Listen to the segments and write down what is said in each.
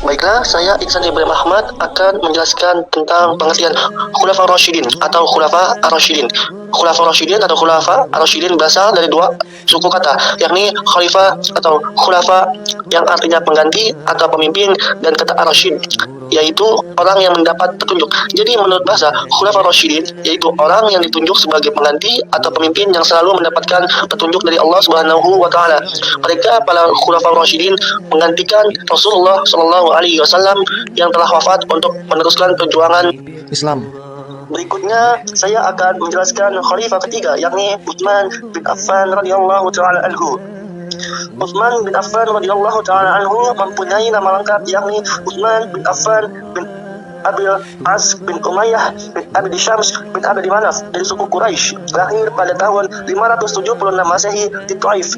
Baiklah, saya Iksan Ibrahim Ahmad akan menjelaskan tentang pengertian Khulafa Rasyidin atau Khulafa Ar-Rasyidin. Khulafa Rasyidin atau Khulafa Ar-Rasyidin berasal dari dua suku kata, yakni Khalifah atau Khulafa yang artinya pengganti atau pemimpin, dan kata Ar-Rasyid yaitu orang yang mendapat petunjuk. Jadi menurut bahasa, Khulafa Rasyidin yaitu orang yang ditunjuk sebagai pengganti atau pemimpin yang selalu mendapatkan petunjuk dari Allah Subhanahu wa taala. Mereka para Khulafa Rasyidin menggantikan Rasulullah Shallallahu alaihi wasallam yang telah wafat untuk meneruskan perjuangan Islam. Berikutnya saya akan menjelaskan khalifah ketiga, yakni Utsman bin Affan radhiyallahu taala anhu. Utsman bin Affan radhiyallahu taala anhu mempunyai nama lengkap, yakni Utsman bin Affan bin Abil As bin Umayyah bin Abdi Syams bin Abdi Manaf dari suku Quraisy, lahir pada tahun 576 Masehi di Taif.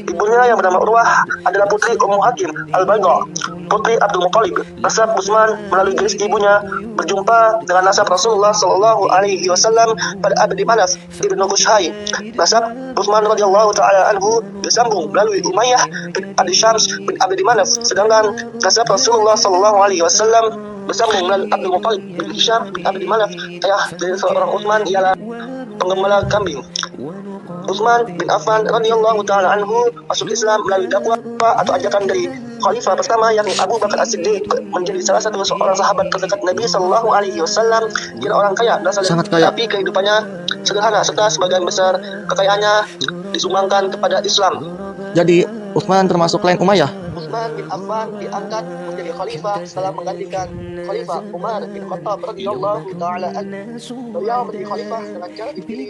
Ibunya yang bernama Urwah adalah putri Ummu Hakim Al-Bayda, putri Abdul Muthalib. Nasab Utsman melalui garis ibunya berjumpa dengan nasab Rasulullah Shallallahu alaihi wasallam pada Abdi Manaf ibnu Qushai. Nasab Utsman radhiyallahu taala anhu disambung melalui Umayyah bin Abdi Syams bin Abdi Manaf, sedangkan nasab Rasulullah Shallallahu alaihi wasallam bersambung melalui Abdul Muthalib bin Hisham bin Abdi Manaf. Ayah dari seorang Utsman ialah penggembala kambing. Utsman bin Affan radhiyallahu taala anhu masuk Islam melalui dakwah atau ajakan dari khalifah pertama, yakni Abu Bakar As-Siddiq, menjadi salah satu seorang sahabat terdekat Nabi Shallallahu alaihi wasallam. Dia orang kaya, Sangat kaya. tapi kehidupannya sederhana serta sebagian besar kekayaannya disumbangkan kepada Islam. Jadi Utsman termasuk klien Umayyah. Utsman bin Affan diangkat menjadi khalifah setelah menggantikan Khalifah Umar bin Khattab radhiyallahu taala anhu. Beliau menjadi khalifah dengan cara dipilih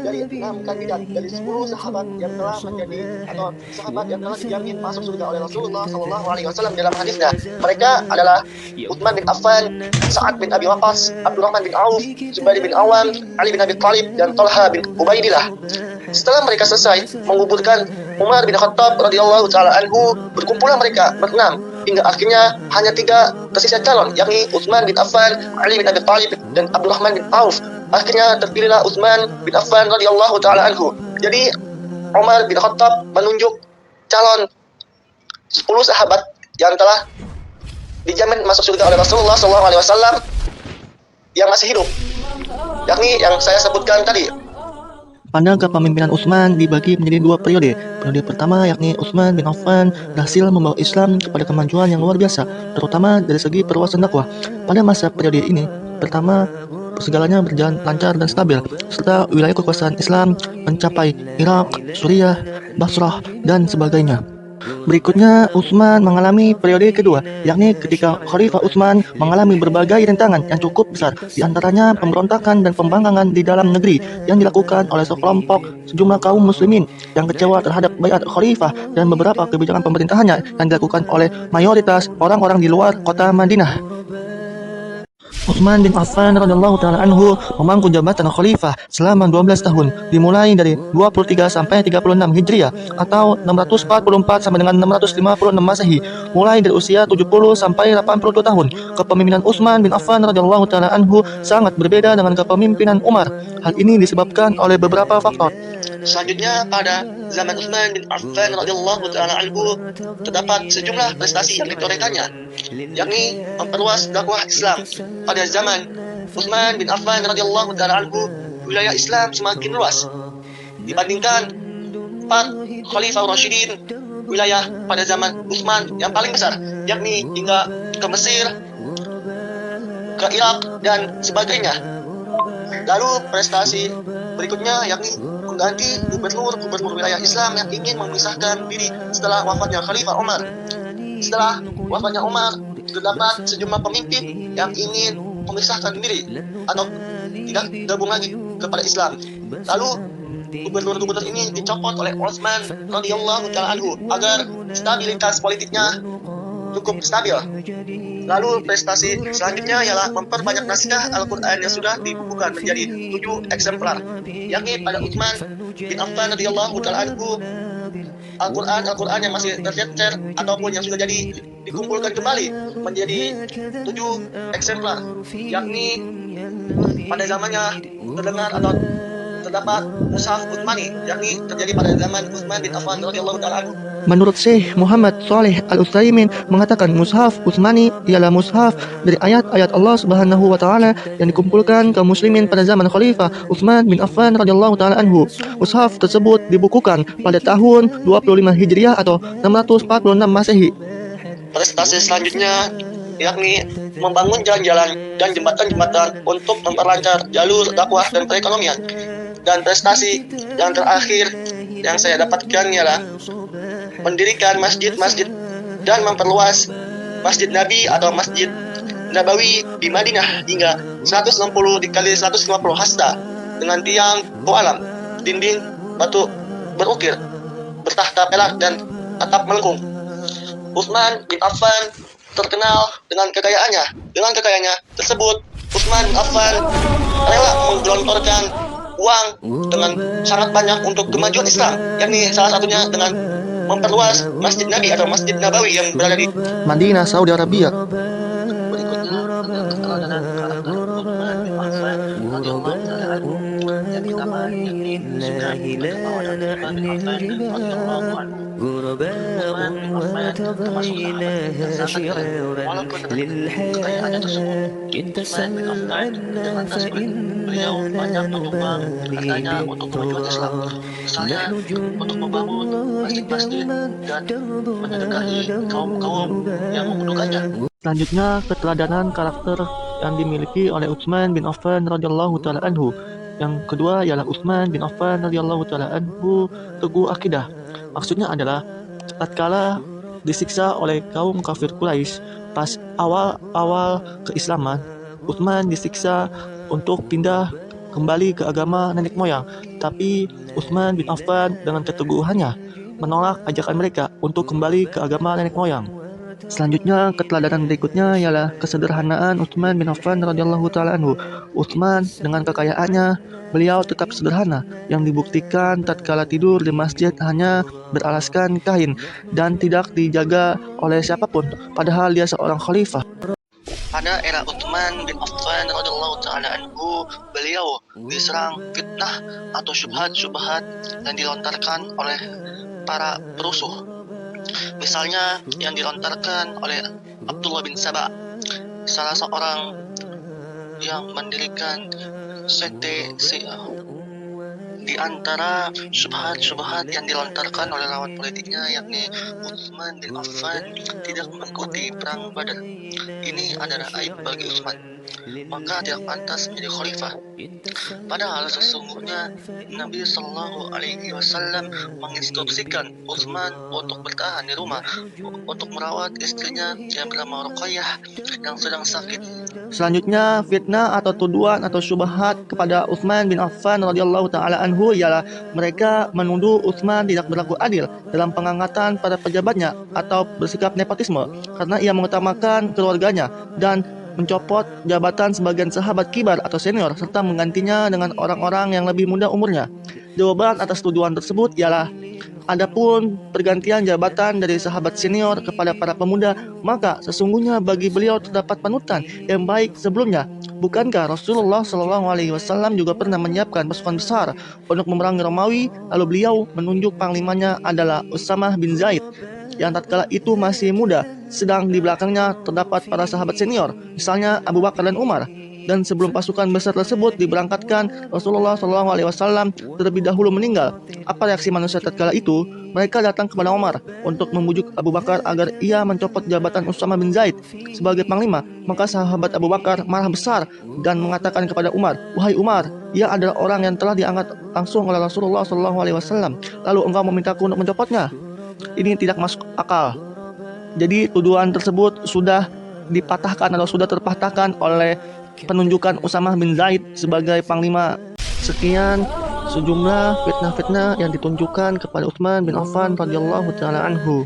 dari 6 kandidat dari 10 sahabat yang telah menjadi atau sahabat yang telah dijamin masuk surga oleh Rasulullah sallallahu alaihi wasallam dalam hadisnya. Mereka adalah Utsman bin Affan, Sa'ad bin Abi Waqqas, Abdurrahman bin Auf, Zubair bin Awam, Ali bin Abi Thalib, dan Talha bin Ubaidillah. Setelah mereka selesai menguburkan Umar bin Khattab radhiyallahu taala anhu, berkumpullah mereka berenam hingga akhirnya hanya 3 tersisa calon, yakni Utsman bin Affan, Ali bin Abi Thalib, dan Abdurrahman bin Auf. Akhirnya terpilihlah Utsman bin Affan radhiyallahu taala anhu. Jadi Umar bin Khattab menunjuk calon 10 sahabat yang telah dijamin masuk surga oleh Rasulullah sallallahu alaihi wasallam yang masih hidup, yakni yang saya sebutkan tadi. Pada kepemimpinan Utsman dibagi menjadi 2 periode. Periode pertama yakni Utsman bin Affan berhasil membawa Islam kepada kemajuan yang luar biasa, terutama dari segi perluasan dakwah. Pada masa periode ini, pertama segalanya berjalan lancar dan stabil, serta wilayah kekuasaan Islam mencapai Irak, Suriah, Basrah, dan sebagainya. Berikutnya, Utsman mengalami periode kedua, yakni ketika Khalifah Utsman mengalami berbagai rintangan yang cukup besar, di antaranya pemberontakan dan pembangkangan di dalam negeri yang dilakukan oleh sejumlah kaum muslimin yang kecewa terhadap baiat Khalifah dan beberapa kebijakan pemerintahannya yang dilakukan oleh mayoritas orang-orang di luar kota Madinah. Utsman bin Affan radhiyallahu taala anhu memangku jabatan khalifah selama 12 tahun, dimulai dari 23 sampai 36 Hijriah atau 644 sampai dengan 656 Masehi, mulai dari usia 70 sampai 82 tahun. Kepemimpinan Utsman bin Affan radhiyallahu taala anhu sangat berbeda dengan kepemimpinan Umar. Hal ini disebabkan oleh beberapa faktor. Selanjutnya, pada zaman Utsman bin Affan radhiyallahu taala anhu terdapat sejumlah prestasi yang ditorehkannya, yakni memperluas dakwah Islam. Pada zaman Utsman bin Affan radhiyallahu taala anhu, wilayah Islam semakin luas dibandingkan 4 Khalifah Rasyidin. Wilayah pada zaman Utsman yang paling besar, yakni hingga ke Mesir, ke Irak, dan sebagainya. Lalu prestasi berikutnya yakni mengganti gubernur wilayah Islam yang ingin memisahkan diri setelah wafatnya Khalifah Umar. Setelah wafatnya Umar, terdapat sejumlah pemimpin yang ingin memisahkan diri atau tidak gabung lagi kepada Islam. Lalu gubernur-gubernur ini dicopot oleh Utsman radhiyallahu taala anhu agar stabilitas politiknya cukup stabil. Lalu prestasi selanjutnya ialah memperbanyak naskah Al-Quran yang sudah dibukukan menjadi 7 eksemplar, yakni pada Utsman bin Affan radhiyallahu taala anhu Al-Quran yang masih tercecer ataupun yang sudah jadi dikumpulkan kembali menjadi 7 eksemplar, yakni pada zamannya terdengar atau terdapat mushaf Utsmani, yakni terjadi pada zaman Utsman bin Affan radhiyallahu taala anhu. Menurut Syekh Muhammad Shaleh Al-Utsaimin mengatakan mushaf Utsmani ialah mushaf dari ayat-ayat Allah Subhanahu wa taala yang dikumpulkan kaum muslimin pada zaman Khalifah Utsman bin Affan radhiyallahu taala anhu. Mushaf tersebut dibukukan pada tahun 25 Hijriah atau 646 Masehi. Prestasi selanjutnya yakni membangun jalan-jalan dan jembatan-jembatan untuk memperlancar jalur dakwah dan perekonomian. Dan prestasi yang terakhir yang saya dapatkan ialah mendirikan masjid-masjid dan memperluas Masjid Nabi atau Masjid Nabawi di Madinah hingga 160 dikali 150 hasta dengan tiang koalam, dinding batu berukir, bertahta perak dan atap melengkung. Utsman bin Affan terkenal dengan kekayaannya. Dengan kekayaannya tersebut, Utsman bin Affan rela menggelontorkan uang dengan sangat banyak untuk kemajuan Islam, yakni salah satunya dengan memperluas Masjid Nabi atau Masjid Nabawi yang berada di Madinah, Saudi Arabia. berikutnya adalah keteladanan karakter Utsman bin Affan radhiyallahu taala anhu. Yang pertama yakni suka berkebawaan Utsman bin Affan radhiyallahu anhu. Utsman bin Affan termasuk sahabat yang sangat kaya. Walaupun dengan kekayaannya tersebut, Utsman bin Affan terbatas oleh beliau banyak menyumbang hartanya untuk kemajuan Islam. Misalnya untuk membangun masjid-masjid dan menyedekahi kaum-kaum yang membutuhkannya. Selanjutnya, keteladanan karakter yang dimiliki oleh Utsman bin Affan radhiyallahu taala anhu. Yang kedua ialah Utsman bin Affan radhiyallahu taala anhu teguh akidah. Maksudnya adalah tatkala disiksa oleh kaum kafir Quraisy pas awal-awal keislaman, Utsman disiksa untuk pindah kembali ke agama nenek moyang. Tapi Utsman bin Affan dengan keteguhannya menolak ajakan mereka untuk kembali ke agama nenek moyang. Selanjutnya, keteladanan berikutnya ialah kesederhanaan Utsman bin Affan radhiyallahu taala anhu. Utsman dengan kekayaannya, beliau tetap sederhana, yang dibuktikan tatkala tidur di masjid hanya beralaskan kain dan tidak dijaga oleh siapapun, padahal dia seorang khalifah. Pada era Utsman bin Affan radhiyallahu taala anhu, beliau diserang fitnah atau syubhat-syubhat yang dilontarkan oleh para perusuh. Misalnya yang dilontarkan oleh Abdullah bin Saba, salah seorang yang mendirikan sekte di antara syubhat-syubhat yang dilontarkan oleh lawan politiknya, yakni Utsman bin Affan tidak mengikuti perang Badar. Ini adalah aib bagi Utsman, maka tidak pantas menjadi khalifah. Padahal sesungguhnya Nabi Shallallahu Alaihi Wasallam menginstruksikan Utsman untuk bertahan di rumah untuk merawat istrinya yang bernama Ruqayyah yang sedang sakit. Selanjutnya, fitnah atau tuduhan atau syubhat kepada Utsman bin Affan radhiyallahu taala anhu ialah mereka menuduh Utsman tidak berlaku adil dalam pengangkatan pada pejabatnya atau bersikap nepotisme karena ia mengutamakan keluarganya dan mencopot jabatan sebagian sahabat kibar atau senior serta menggantinya dengan orang-orang yang lebih muda umurnya. Jawaban atas tuduhan tersebut ialah adapun pergantian jabatan dari sahabat senior kepada para pemuda, maka sesungguhnya bagi beliau terdapat panutan yang baik sebelumnya. Bukankah Rasulullah Shallallahu Alaihi Wasallam juga pernah menyiapkan pasukan besar untuk memerangi Romawi, lalu beliau menunjuk panglimanya adalah Usamah bin Zaid yang tatkala itu masih muda, sedang di belakangnya terdapat para sahabat senior, misalnya Abu Bakar dan Umar. Dan sebelum pasukan besar tersebut diberangkatkan, Rasulullah SAW terlebih dahulu meninggal. Apa reaksi manusia tatkala itu? Mereka datang kepada Umar untuk membujuk Abu Bakar agar ia mencopot jabatan Usamah bin Zaid sebagai panglima. Maka sahabat Abu Bakar marah besar dan mengatakan kepada Umar, "Wahai Umar, ia adalah orang yang telah diangkat langsung oleh Rasulullah SAW. Lalu engkau memintaku untuk mencopotnya?" Ini tidak masuk akal. Jadi tuduhan tersebut sudah dipatahkan atau sudah terpatahkan oleh penunjukan Usamah bin Zaid sebagai panglima. Sekian sejumlah fitnah-fitnah yang ditunjukkan kepada Utsman bin Affan radhiyallahu taala anhu.